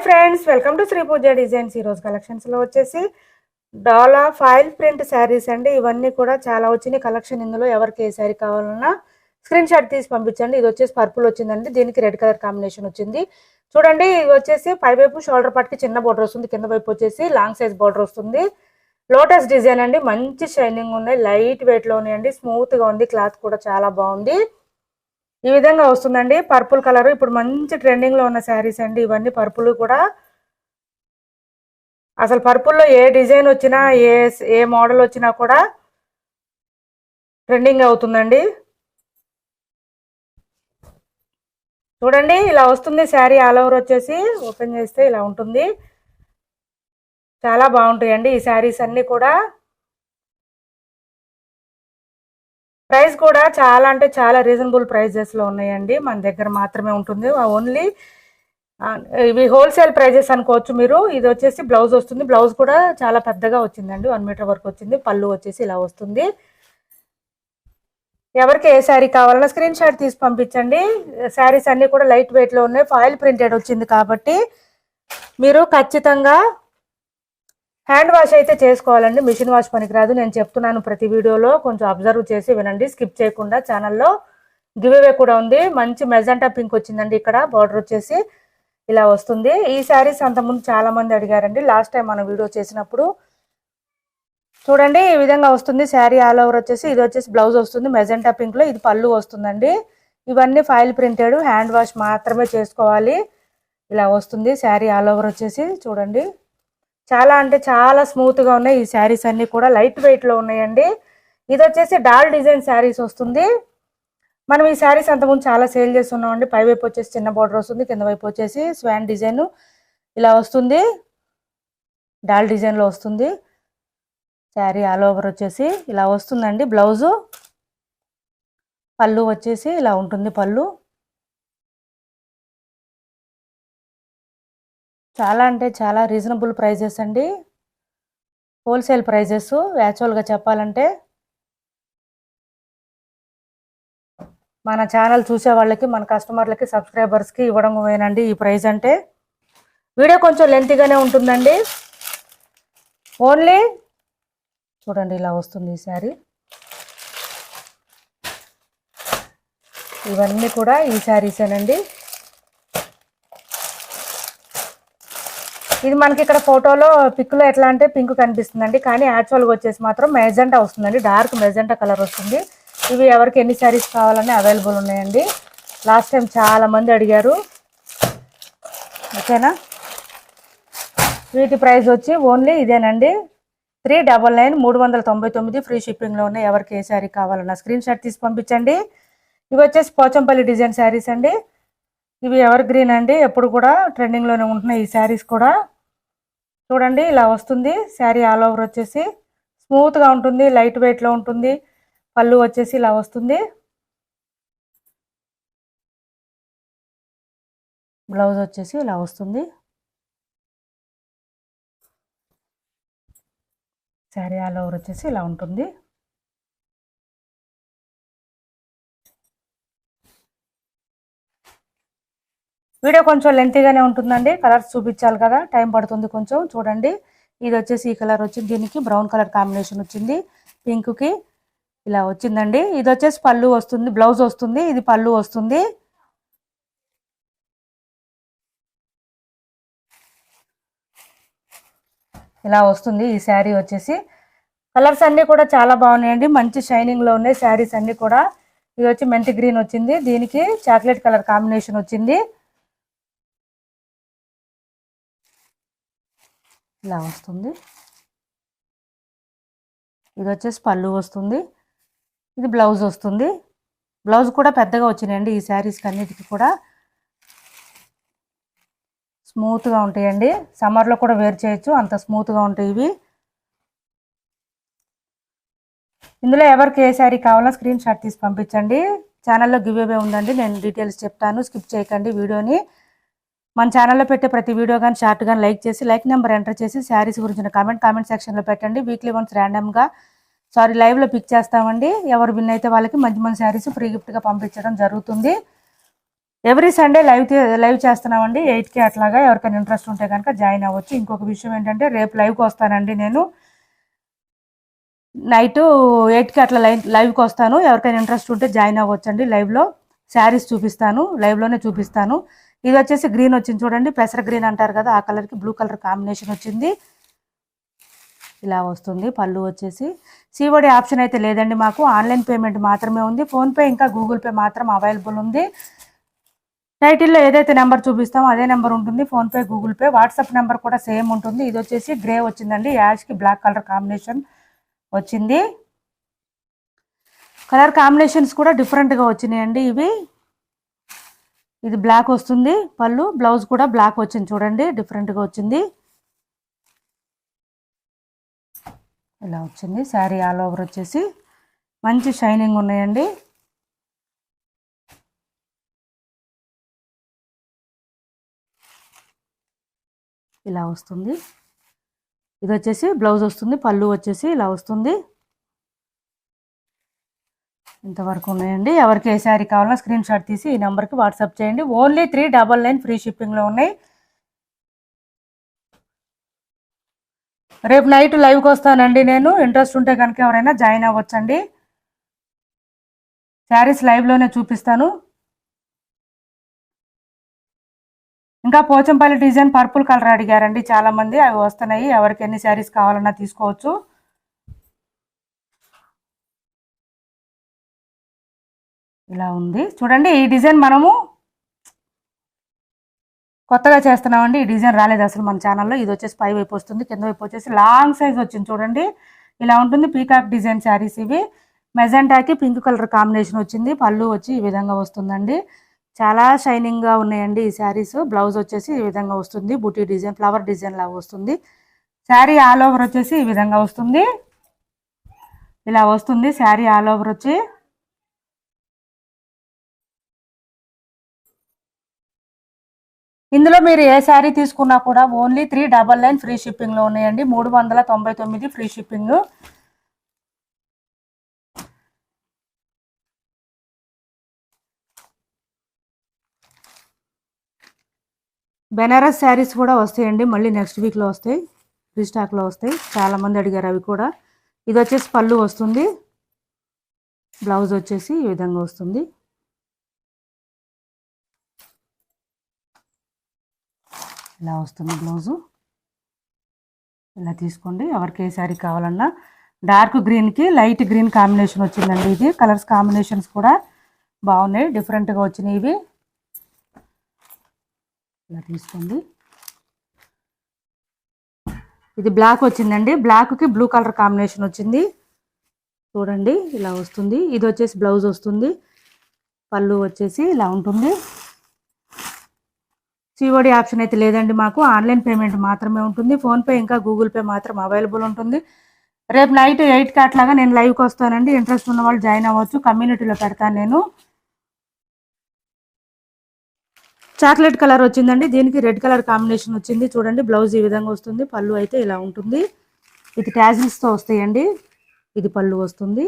Friends, welcome to Shri Pooja designs. ఈరోజు కలెక్షన్స్లో వచ్చేసి డాలా ఫాయిల్ ప్రింట్ శారీస్ అండి. ఇవన్నీ కూడా చాలా వచ్చినాయి కలెక్షన్. ఇందులో ఎవరికి ఏ శారీ కావాలన్నా స్క్రీన్ షాట్ తీసి పంపించండి. ఇది వచ్చేసి పర్పుల్ వచ్చిందండి, దీనికి రెడ్ కలర్ కాంబినేషన్ వచ్చింది. చూడండి, ఇది వచ్చేసి పైవైపు షోల్డర్ పార్ట్కి చిన్న బోర్డర్ వస్తుంది, కింద వైపు వచ్చేసి లాంగ్ సైజ్ బోర్డర్ వస్తుంది. లోటస్ డిజైన్ అండి, మంచి షైనింగ్ ఉన్నాయి, లైట్ వెయిట్లో ఉన్నాయండి, స్మూత్గా ఉంది, క్లాత్ కూడా చాలా బాగుంది. ఈ విధంగా వస్తుందండి పర్పుల్ కలర్. ఇప్పుడు మంచి ట్రెండింగ్ లో ఉన్న శారీస్ అండి ఇవన్నీ. పర్పుల్ కూడా అసలు పర్పుల్లో ఏ డిజైన్ వచ్చినా ఏ మోడల్ వచ్చినా కూడా ట్రెండింగ్ అవుతుందండి. చూడండి, ఇలా వస్తుంది శారీ. ఆల్ ఓవర్ వచ్చేసి ఓపెన్ చేస్తే ఇలా ఉంటుంది. చాలా బాగుంటాయండి ఈ శారీస్ అన్నీ కూడా. ప్రైస్ కూడా చాలా అంటే చాలా రీజనబుల్ ప్రైజెస్లో ఉన్నాయండి. మన దగ్గర మాత్రమే ఉంటుంది. ఓన్లీ ఇవి హోల్సేల్ ప్రైజెస్ అనుకోవచ్చు మీరు. ఇది వచ్చేసి బ్లౌజ్ వస్తుంది. బ్లౌజ్ కూడా చాలా పెద్దగా వచ్చిందండి, 1 మీటర్ వరకు వచ్చింది. పళ్ళు వచ్చేసి ఇలా వస్తుంది. ఎవరికి ఏ శారీ కావాలన్నా స్క్రీన్ షాట్ తీసి పంపించండి. శారీస్ అన్నీ కూడా లైట్ వెయిట్లో ఉన్నాయి, ఫాయిల్ ప్రింటెడ్ వచ్చింది కాబట్టి మీరు ఖచ్చితంగా హ్యాండ్ వాష్ అయితే చేసుకోవాలండి. మిషన్ వాష్ పనికిరాదు. నేను చెప్తున్నాను ప్రతి వీడియోలో, కొంచెం అబ్జర్వ్ చేసి వినండి, స్కిప్ చేయకుండా. ఛానల్లో గివ్ అవే కూడా ఉంది. మంచి మెజెంటా పింక్ వచ్చిందండి. ఇక్కడ బార్డర్ వచ్చేసి ఇలా వస్తుంది. ఈ శారీస్ అంతకుముందు చాలా మంది అడిగారండి లాస్ట్ టైం మనం వీడియో చేసినప్పుడు. చూడండి, ఈ విధంగా వస్తుంది శారీ. ఆల్ ఓవర్ వచ్చేసి ఇది వచ్చేసి బ్లౌజ్ వస్తుంది మెజెంటా పింక్ లో. ఇది పళ్ళు వస్తుందండి. ఇవన్నీ ఫాయిల్ ప్రింటెడ్, హ్యాండ్ వాష్ మాత్రమే చేసుకోవాలి. ఇలా వస్తుంది శారీ ఆల్ ఓవర్ వచ్చేసి. చూడండి, చాలా అంటే చాలా స్మూత్ గా ఉన్నాయి ఈ శారీస్ అన్ని కూడా, లైట్ వెయిట్ లో ఉన్నాయండి. ఇది వచ్చేసి డాల్ డిజైన్ శారీస్ వస్తుంది. మనం ఈ శారీస్ అంతకుముందు చాలా సేల్ చేస్తున్నామండి. పై వైపు వచ్చేసి చిన్న బార్డర్ వస్తుంది, కింద వైపు వచ్చేసి స్వాన్ డిజైన్ ఇలా వస్తుంది. డాల్ డిజైన్లో వస్తుంది శారీ. ఆల్ ఓవర్ వచ్చేసి ఇలా వస్తుందండి. బ్లౌజు, పళ్ళు వచ్చేసి ఇలా ఉంటుంది. పళ్ళు చాలా అంటే చాలా రీజనబుల్ ప్రైజెస్ అండి, హోల్సేల్ ప్రైజెస్ యాక్చువల్గా చెప్పాలంటే. మన ఛానల్ చూసే వాళ్ళకి, మన కస్టమర్లకి, సబ్స్క్రైబర్స్కి ఇవ్వడం వేనండి ఈ ప్రైస్ అంటే. వీడియో కొంచెం లెంతీగానే ఉంటుందండి. ఓన్లీ చూడండి, ఇలా వస్తుంది ఈ శారీ. ఇవన్నీ కూడా ఈ శారీసేనండి. ఇది మనకి ఇక్కడ ఫోటోలో పిక్లో ఎట్లా అంటే పింక్ కనిపిస్తుందండి, కానీ యాక్చువల్గా వచ్చేసి మాత్రం మెజెంటా వస్తుందండి, డార్క్ మెజెంటా కలర్ వస్తుంది. ఇవి ఎవరికి ఎన్ని శారీస్ కావాలని అవైలబుల్ ఉన్నాయండి. లాస్ట్ టైం చాలా మంది అడిగారు. ఓకేనా, వీటి ప్రైస్ వచ్చి ఓన్లీ ఇదేనండి, 399 399 ఫ్రీ షిప్పింగ్లో ఉన్నాయి. ఎవరికి ఏ శారీ కావాలన్నా స్క్రీన్ షాట్ తీసి పంపించండి. ఇవి వచ్చేసి పోచంపల్లి డిజైన్ శారీస్ అండి. ఇవి ఎవర్ గ్రీన్ అండి, ఎప్పుడు కూడా ట్రెండింగ్లోనే ఉంటున్నాయి ఈ శారీస్ కూడా. చూడండి, ఇలా వస్తుంది శారీ. ఆల్ ఓవర్ వచ్చేసి స్మూత్గా ఉంటుంది, లైట్ వెయిట్లో ఉంటుంది. పళ్ళు వచ్చేసి ఇలా వస్తుంది. బ్లౌజ్ వచ్చేసి ఇలా వస్తుంది. శారీ ఆల్ ఓవర్ వచ్చేసి ఇలా ఉంటుంది. వీడియో కొంచెం లెంతీగానే ఉంటుందండి, కలర్స్ చూపించాలి కదా, టైం పడుతుంది కొంచెం. చూడండి, ఇది వచ్చేసి ఈ కలర్ వచ్చింది, దీనికి బ్రౌన్ కలర్ కాంబినేషన్ వచ్చింది, పింక్కి ఇలా వచ్చిందండి. ఇది వచ్చేసి పళ్ళు వస్తుంది, బ్లౌజ్ వస్తుంది, ఇది పళ్ళు వస్తుంది. ఇలా వస్తుంది ఈ శారీ వచ్చేసి. కలర్స్ అన్నీ కూడా చాలా బాగున్నాయండి, మంచి షైనింగ్లో ఉన్నాయి శారీస్ అన్నీ కూడా. ఇది వచ్చి మెంతి గ్రీన్ వచ్చింది, దీనికి చాక్లెట్ కలర్ కాంబినేషన్ వచ్చింది. ఇలా వస్తుంది. ఇది వచ్చేసి పళ్ళు వస్తుంది, ఇది బ్లౌజ్ వస్తుంది. బ్లౌజ్ కూడా పెద్దగా వచ్చినాయండి ఈ శారీస్కి అన్నిటికీ కూడా. స్మూత్గా ఉంటాయండి, సమ్మర్లో కూడా వేర్ చేయొచ్చు, అంత స్మూత్గా ఉంటాయి ఇవి. ఇందులో ఎవరికి ఏ శారీ కావాలో స్క్రీన్ షాట్ తీసి పంపించండి. ఛానల్లో గివ్ అవే ఉందండి, నేను డీటెయిల్స్ చెప్తాను, స్కిప్ చేయకండి వీడియోని. మన ఛానల్లో పెట్టే ప్రతి వీడియో కానీ షార్ట్ కానీ లైక్ చేసి, లైక్ నెంబర్ ఎంటర్ చేసి శారీస్ గురించిన కామెంట్ సెక్షన్లో పెట్టండి. వీక్లీ వన్స్ ర్యాండమ్గా లైవ్లో పిక్ చేస్తామండి. ఎవరు విన్ అయితే వాళ్ళకి మంచి మంచి శారీస్ ఫ్రీ గిఫ్ట్గా పంపించడం జరుగుతుంది. ఎవ్రీ సండే లైవ్ చేస్తున్నామండి 8కి అట్లాగా. ఎవరికైనా ఇంట్రెస్ట్ ఉంటే కనుక జాయిన్ అవ్వచ్చు. ఇంకొక విషయం ఏంటంటే రేపు లైవ్కి వస్తానండి నేను నైట్ 8కి అట్లా లైవ్కి వస్తాను. ఎవరికైనా ఇంట్రెస్ట్ ఉంటే జాయిన్ అవ్వచ్చండి. లైవ్లో శారీస్ చూపిస్తాను, లైవ్లోనే చూపిస్తాను. ఇది వచ్చేసి గ్రీన్ వచ్చింది చూడండి, పెసర గ్రీన్ అంటారు కదా, ఆ కలర్కి బ్లూ కలర్ కాంబినేషన్ వచ్చింది. ఇలా వస్తుంది. పళ్ళు వచ్చేసి సిఓడి ఆప్షన్ అయితే లేదండి మాకు, ఆన్లైన్ పేమెంట్ మాత్రమే ఉంది. ఫోన్పే ఇంకా గూగుల్ పే మాత్రం అవైలబుల్ ఉంది. టైటిల్లో ఏదైతే నెంబర్ చూపిస్తామో అదే నెంబర్ ఉంటుంది, PhonePe Google pay. WhatsApp number కూడా సేమ్ ఉంటుంది. ఇది వచ్చేసి గ్రే వచ్చిందండి, యాష్కి బ్లాక్ కలర్ కాంబినేషన్ వచ్చింది. కలర్ కాంబినేషన్స్ కూడా డిఫరెంట్గా వచ్చినాయండి ఇవి. ఇది బ్లాక్ వస్తుంది పళ్ళు, బ్లౌజ్ కూడా బ్లాక్ వచ్చింది చూడండి, డిఫరెంట్గా వచ్చింది. ఇలా వచ్చింది శారీ ఆల్ ఓవర్ వచ్చేసి మంచి షైనింగ్ ఉన్నాయండి. ఇలా వస్తుంది. ఇది వచ్చేసి బ్లౌజ్ వస్తుంది, పళ్ళు వచ్చేసి ఇలా వస్తుంది. ఇంతవరకు ఉన్నాయండి. ఎవరికి ఏ శారీ కావాలన్నా స్క్రీన్ షాట్ తీసి ఈ నెంబర్కి వాట్సాప్ చేయండి. ఓన్లీ 399 ఫ్రీ షిప్పింగ్లో ఉన్నాయి. రేపు నైట్ లైవ్కి వస్తానండి నేను. ఇంట్రెస్ట్ ఉంటే కనుక ఎవరైనా జాయిన్ అవ్వచ్చండి. శారీస్ లైవ్లోనే చూపిస్తాను. ఇంకా పోచంపల్లి డిజైన్ పర్పుల్ కలర్ అడిగారండి చాలామంది, అవి వస్తున్నాయి. ఎవరికి ఎన్ని శారీస్ కావాలన్నా తీసుకోవచ్చు. ఇలా ఉంది చూడండి. ఈ డిజైన్ మనము కొత్తగా చేస్తున్నామండి. ఈ డిజైన్ రాలేదు అసలు మన ఛానల్లో. ఇది వచ్చేసి పై వైపు వస్తుంది, కింద వైపు వచ్చేసి లాంగ్ సైజ్ వచ్చింది చూడండి. ఇలా ఉంటుంది. పీకాక్ డిజైన్ శారీస్ ఇవి. మెజెంటాకి పింక్ కలర్ కాంబినేషన్ వచ్చింది. పళ్ళు వచ్చి ఈ విధంగా వస్తుందండి. చాలా షైనింగ్గా ఉన్నాయండి ఈ శారీస్. బ్లౌజ్ వచ్చేసి ఈ విధంగా వస్తుంది, బుటీ డిజైన్ ఫ్లవర్ డిజైన్ లాగా వస్తుంది. శారీ ఆల్ ఓవర్ వచ్చేసి ఈ విధంగా వస్తుంది. ఇలా వస్తుంది శారీ ఆల్ ఓవర్ వచ్చి. ఇందులో మీరు ఏ శారీ తీసుకున్నా కూడా ఓన్లీ 399 ఫ్రీ షిప్పింగ్లో ఉన్నాయండి. 399 ఫ్రీ షిప్పింగ్. బెనారస్ శారీస్ కూడా వస్తాయండి, మళ్ళీ నెక్స్ట్ వీక్లో వస్తాయి, రీస్టాక్లో వస్తాయి. చాలామంది అడిగారు అవి కూడా. ఇది వచ్చేసి పళ్ళు వస్తుంది, బ్లౌజ్ వచ్చేసి ఈ విధంగా వస్తుంది. ఇలా వస్తుంది బ్లౌజు. ఇలా తీసుకోండి. ఎవరికి ఏ శారీ కావాలన్నా. డార్క్ గ్రీన్కి లైట్ గ్రీన్ కాంబినేషన్ వచ్చిందండి. ఇది కలర్స్ కాంబినేషన్స్ కూడా బాగున్నాయి, డిఫరెంట్గా వచ్చినాయి ఇవి. ఇలా తీసుకోండి. ఇది బ్లాక్ వచ్చిందండి, బ్లాక్కి బ్లూ కలర్ కాంబినేషన్ వచ్చింది చూడండి. ఇలా వస్తుంది. ఇది వచ్చేసి బ్లౌజ్ వస్తుంది, పళ్ళు వచ్చేసి ఇలా ఉంటుంది. సిఓడి ఆప్షన్ అయితే లేదండి మాకు, ఆన్లైన్ పేమెంట్ మాత్రమే ఉంటుంది. ఫోన్పే ఇంకా గూగుల్ పే మాత్రం అవైలబుల్ ఉంటుంది. రేపు నైట్ 8కి అట్లాగా నేను లైవ్కి వస్తానండి. ఇంట్రెస్ట్ ఉన్న వాళ్ళు జాయిన్ అవ్వచ్చు. కమ్యూనిటీలో పెడతాను నేను. చాక్లెట్ కలర్ వచ్చిందండి, దీనికి రెడ్ కలర్ కాంబినేషన్ వచ్చింది చూడండి. బ్లౌజ్ ఈ విధంగా వస్తుంది, పళ్ళు అయితే ఇలా ఉంటుంది. ఇది ట్యాజిల్స్తో వస్తాయండి. ఇది పళ్ళు వస్తుంది.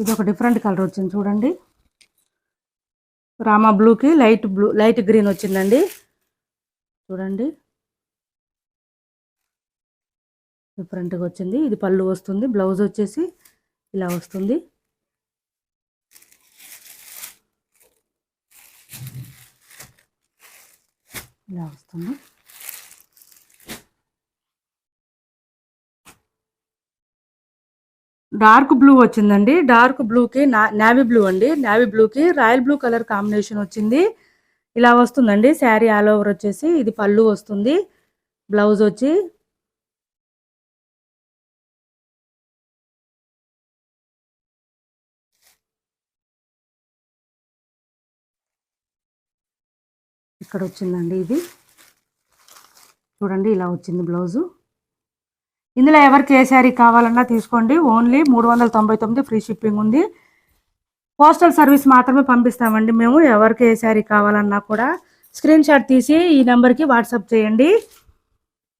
ఇది ఒక డిఫరెంట్ కలర్ వచ్చింది చూడండి. రామా బ్లూకి లైట్ గ్రీన్ వచ్చిందండి చూడండి, డిఫరెంట్గా వచ్చింది. ఇది పళ్ళు వస్తుంది, బ్లౌజ్ వచ్చేసి ఇలా వస్తుంది. ఇలా వస్తుంది. డార్క్ బ్లూ వచ్చిందండి. డార్క్ బ్లూకి నావీ బ్లూ అండి, నావీ బ్లూకి రాయల్ బ్లూ కలర్ కాంబినేషన్ వచ్చింది. ఇలా వస్తుందండి శారీ ఆల్ ఓవర్ వచ్చేసి. ఇది పళ్ళు వస్తుంది, బ్లౌజ్ వచ్చి ఇక్కడ వచ్చిందండి. ఇది చూడండి, ఇలా వచ్చింది బ్లౌజు. ఇందులో ఎవరికి ఏ శారీ కావాలన్నా తీసుకోండి. ఓన్లీ 399 ఫ్రీ షిప్పింగ్ ఉంది. పోస్టల్ సర్వీస్ మాత్రమే పంపిస్తామండి మేము. ఎవరికి ఏ శారీ కావాలన్నా కూడా స్క్రీన్ షాట్ తీసి ఈ నెంబర్కి వాట్సాప్ చేయండి.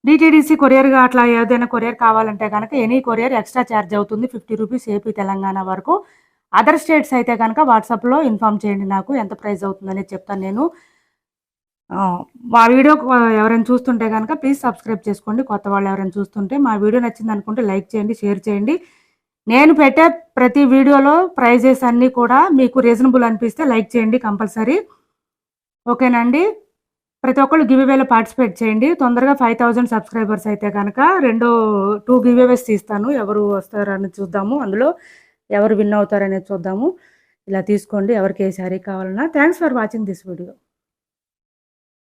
డిటీడీసీ కొరియర్గా అట్లా ఏదైనా కొరియర్ కావాలంటే కనుక ఎనీ కొరియర్ ఎక్స్ట్రా ఛార్జ్ అవుతుంది 50 రూపీస్ ఏపీ తెలంగాణ వరకు. అదర్ స్టేట్స్ అయితే కనుక వాట్సాప్లో ఇన్ఫామ్ చేయండి, నాకు ఎంత ప్రైస్ అవుతుందనేది చెప్తాను నేను. మా వీడియో ఎవరైనా చూస్తుంటే కనుక ప్లీజ్ సబ్స్క్రైబ్ చేసుకోండి. కొత్త వాళ్ళు ఎవరైనా చూస్తుంటే మా వీడియో నచ్చింది అనుకుంటే లైక్ చేయండి, షేర్ చేయండి. నేను పెట్టే ప్రతి వీడియోలో ప్రైజెస్ అన్నీ కూడా మీకు రీజనబుల్ అనిపిస్తే లైక్ చేయండి కంపల్సరీ. ఓకేనండి. ప్రతి ఒక్కళ్ళు గివ్ అవేలో పార్టిసిపేట్ చేయండి. తొందరగా 5000 సబ్స్క్రైబర్స్ అయితే కనుక 2 గివ్ అవేస్ తీస్తాను. ఎవరు వస్తారని చూద్దాము, అందులో ఎవరు విన్ అవుతారనేది చూద్దాము. ఇలా తీసుకోండి ఎవరికి ఏ శారీ కావాలన్నా. Thanks for watching this video.